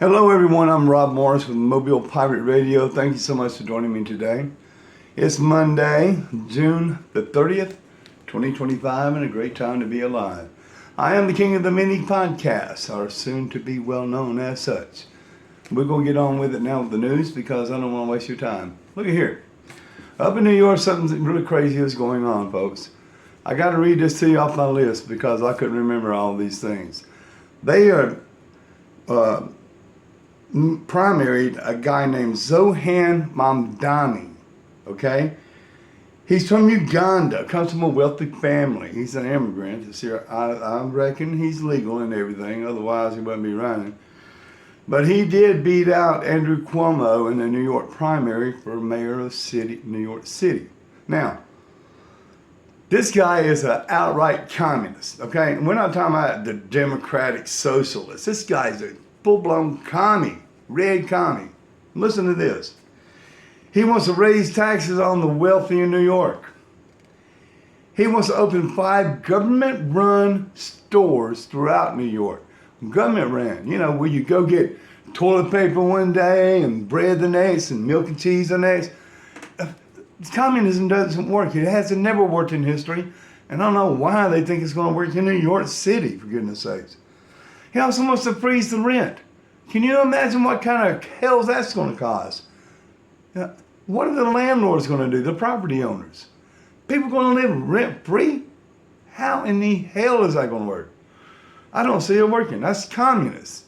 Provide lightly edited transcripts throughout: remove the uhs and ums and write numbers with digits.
Hello everyone, I'm Rob Morris with Mobile Pirate Radio. Thank you so much for joining me today. It's Monday, June the 30th, 2025, and a great time to be alive. I am the king of the mini podcasts, or soon to be well known as such. We're going to get on with it now with the news because I don't want to waste your time. Look at here. Up in New York, something really crazy is going on, folks. I got to read this to you off my list because I couldn't remember all these things. They are primaried a guy named Zohan Mamdani, okay? He's from Uganda, comes from a wealthy family. He's an immigrant. I reckon he's legal and everything, otherwise he wouldn't be running. But he did beat out Andrew Cuomo in the New York primary for mayor of New York City. Now, this guy is an outright communist, okay? And we're not talking about the democratic socialist. This guy's a full-blown commie, red commie. Listen to this. He wants to raise taxes on the wealthy in New York. He wants to open 5 government-run stores throughout New York. Government-run, you know, where you go get toilet paper one day and bread the next and milk and cheese the next. Communism doesn't work. It has never worked in history. And I don't know why they think it's going to work in New York City, for goodness sakes. He also wants to freeze the rent. Can you imagine what kind of hell that's going to cause? What are the landlords going to do, the property owners? People going to live rent-free? How in the hell is that going to work? I don't see it working. That's communist.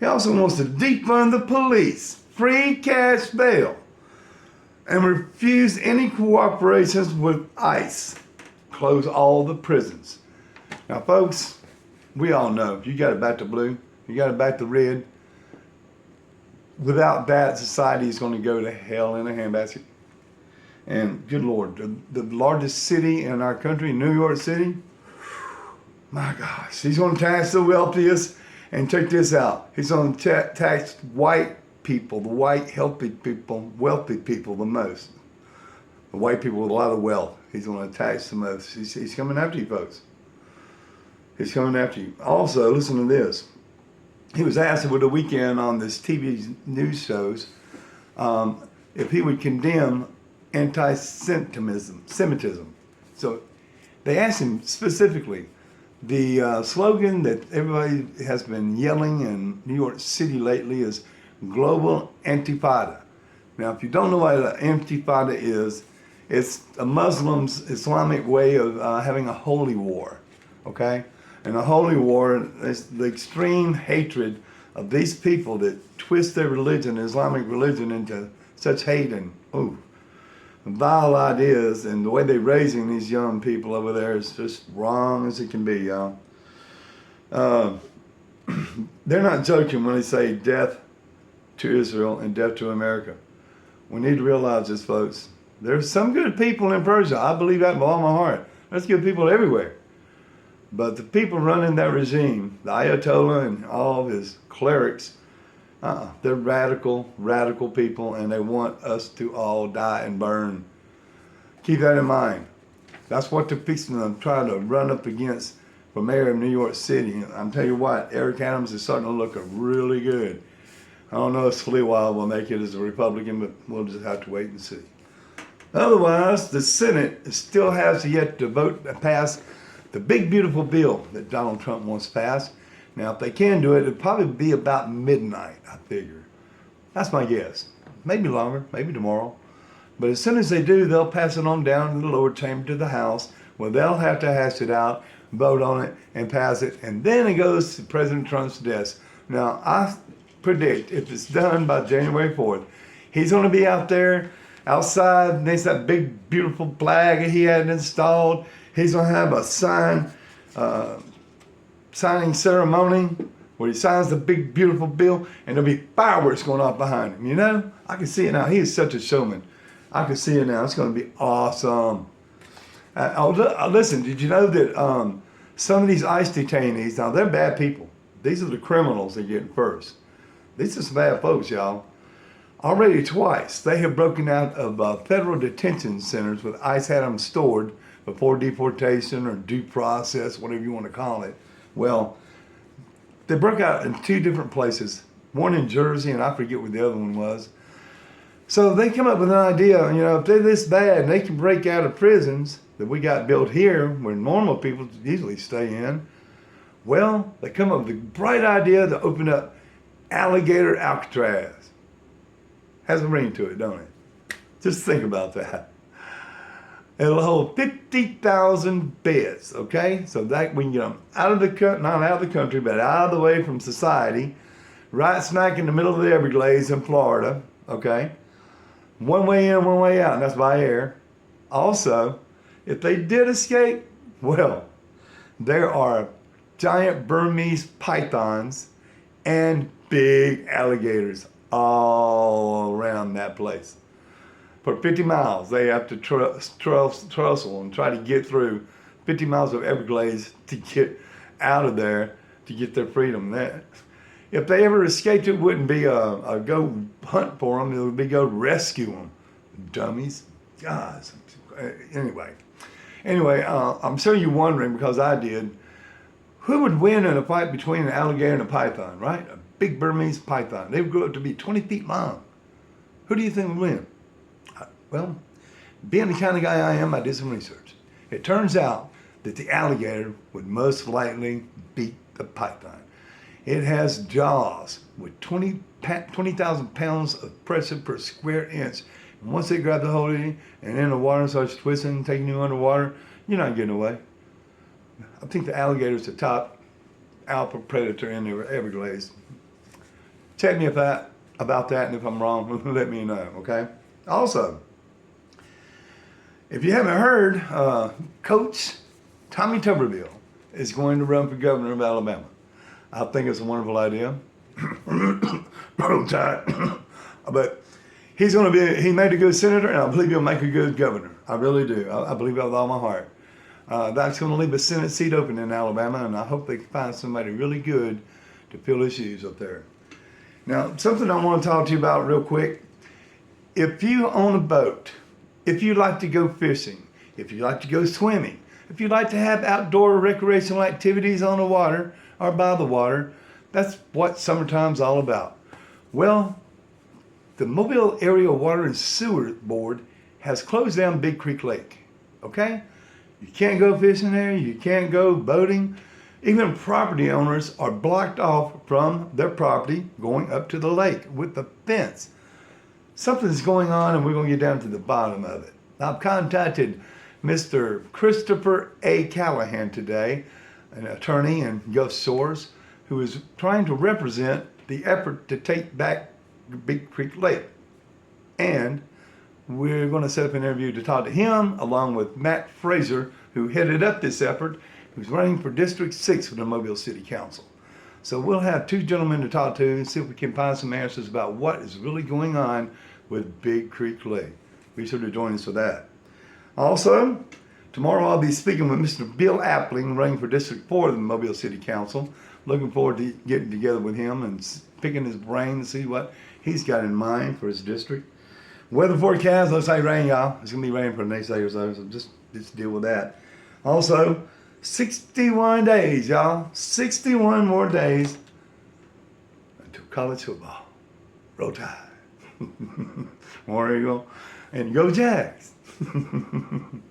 He also wants to defund the police, free cash bail, and refuse any cooperations with ICE. Close all the prisons. Now, folks, we all know if you got to back the blue, you got to back the red. Without that, society is going to go to hell in a handbasket. And good Lord, the largest city in our country, New York City, my gosh, he's going to tax the wealthiest. And check this out. He's going to tax white people, the white, healthy people, wealthy people the most. The white people with a lot of wealth. He's going to tax the most. He's coming after you, folks. He's coming after you. Also, listen to this. He was asked over the weekend on this TV news shows if he would condemn anti-Semitism. So they asked him specifically, the slogan that everybody has been yelling in New York City lately is Global Intifada. Now, if you don't know what an Intifada is, it's a Muslim's Islamic way of having a holy war, okay? And a holy war is the extreme hatred of these people that twist their religion, Islamic religion, into such hate and vile ideas. And the way they're raising these young people over there is just wrong as it can be, y'all. They're not joking when they say death to Israel and death to America. We need to realize this, folks. There's some good people in Persia. I believe that with all my heart. There's good people everywhere. But the people running that regime, the Ayatollah and all of his clerics, they're radical people, and they want us to all die and burn. Keep that in mind. That's what they're fixing to try to run up against for mayor of New York City. I'm telling you what, Eric Adams is starting to look really good. I don't know if Sliwa will make it as a Republican, but we'll just have to wait and see. Otherwise, the Senate still has yet to pass the big, beautiful bill that Donald Trump wants passed. Now, if they can do it, it'll probably be about midnight, I figure. That's my guess. Maybe longer, maybe tomorrow. But as soon as they do, they'll pass it on down to the lower chamber to the House, where they'll have to hash it out, vote on it, and pass it. And then it goes to President Trump's desk. Now, I predict if it's done by January 4th, he's going to be out there, outside, next to that big, beautiful flag he had installed. He's going to have a signing ceremony where he signs the big, beautiful bill, and there'll be fireworks going off behind him, you know? I can see it now. He is such a showman. I can see it now. It's going to be awesome. Listen, did you know that some of these ICE detainees, now they're bad people. These are the criminals they're getting first. These are some bad folks, y'all. Already twice, they have broken out of federal detention centers with ICE had them stored before deportation or due process, whatever you want to call it. Well, they broke out in 2 different places one in Jersey, and I forget what the other one was. So they come up with an idea, if they're this bad and they can break out of prisons that we got built here where normal people usually stay in, well, they come up with a bright idea to open up Alligator Alcatraz. Has a ring to it, don't it? Just think about that. It'll hold 50,000 beds, okay? So that we can get them out of the country, not out of the country, but out of the way from society, right smack in the middle of the Everglades in Florida, okay? One way in, one way out, and that's by air. Also, if they did escape, well, there are giant Burmese pythons and big alligators all around that place. For 50 miles, they have to tussle and try to get through 50 miles of Everglades to get out of there to get their freedom. If they ever escaped, it wouldn't be a go hunt for them. It would be go rescue them. Dummies. Guys. Anyway, I'm sure you're wondering, because I did, who would win in a fight between an alligator and a python, right? A big Burmese python. They would grow up to be 20 feet long. Who do you think would win? Well, being the kind of guy I am, I did some research. It turns out that the alligator would most likely beat the python. It has jaws with 20,000 pounds of pressure per square inch. And once they grab the hold of you and in the water starts twisting, taking you underwater, you're not getting away. I think the alligator is the top alpha predator in the Everglades. Check me about that, and if I'm wrong, let me know, okay? Also, if you haven't heard, Coach Tommy Tuberville is going to run for governor of Alabama. I think it's a wonderful idea. But he made a good senator, and I believe he'll make a good governor. I really do. I believe that with all my heart. That's going to leave a Senate seat open in Alabama, and I hope they can find somebody really good to fill his shoes up there. Now, something I want to talk to you about real quick. If you own a boat, if you like to go fishing, if you like to go swimming, if you like to have outdoor recreational activities on the water or by the water, that's what summertime's all about. Well, the Mobile Area Water and Sewer Board has closed down Big Creek Lake, okay? You can't go fishing there, you can't go boating. Even property owners are blocked off from their property going up to the lake with the fence. Something's going on, and we're going to get down to the bottom of it. I've contacted Mr. Christopher A. Callahan today, an attorney in Gulf Shores, who is trying to represent the effort to take back Big Creek Lake. And we're going to set up an interview to talk to him, along with Matt Fraser, who headed up this effort, who's running for District 6 for the Mobile City Council. So we'll have two gentlemen to talk to and see if we can find some answers about what is really going on with Big Creek Lake. Be sure to join us for that. Also, tomorrow I'll be speaking with Mr. Bill Appling, running for District 4 of the Mobile City Council. Looking forward to getting together with him and picking his brain to see what he's got in mind for his district. Weather forecast looks like rain, y'all. It's going to be raining for the next day or so just deal with that. Also, 61 days, y'all. 61 more days until college football. Roll Tide. War Eagle. And go Jags. I'm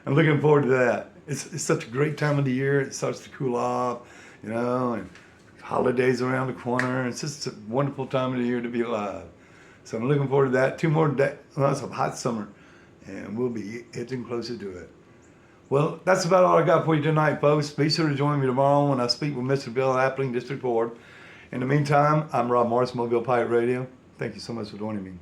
looking forward to that. It's such a great time of the year. It starts to cool off, and holidays around the corner. It's just a wonderful time of the year to be alive. So I'm looking forward to that. 2 more days. Well, it's a hot summer, and we'll be edging closer to it. Well, that's about all I got for you tonight, folks. Be sure to join me tomorrow when I speak with Mr. Bill Appling, District 4. In the meantime, I'm Rob Morris, Mobile Pirate Radio. Thank you so much for joining me.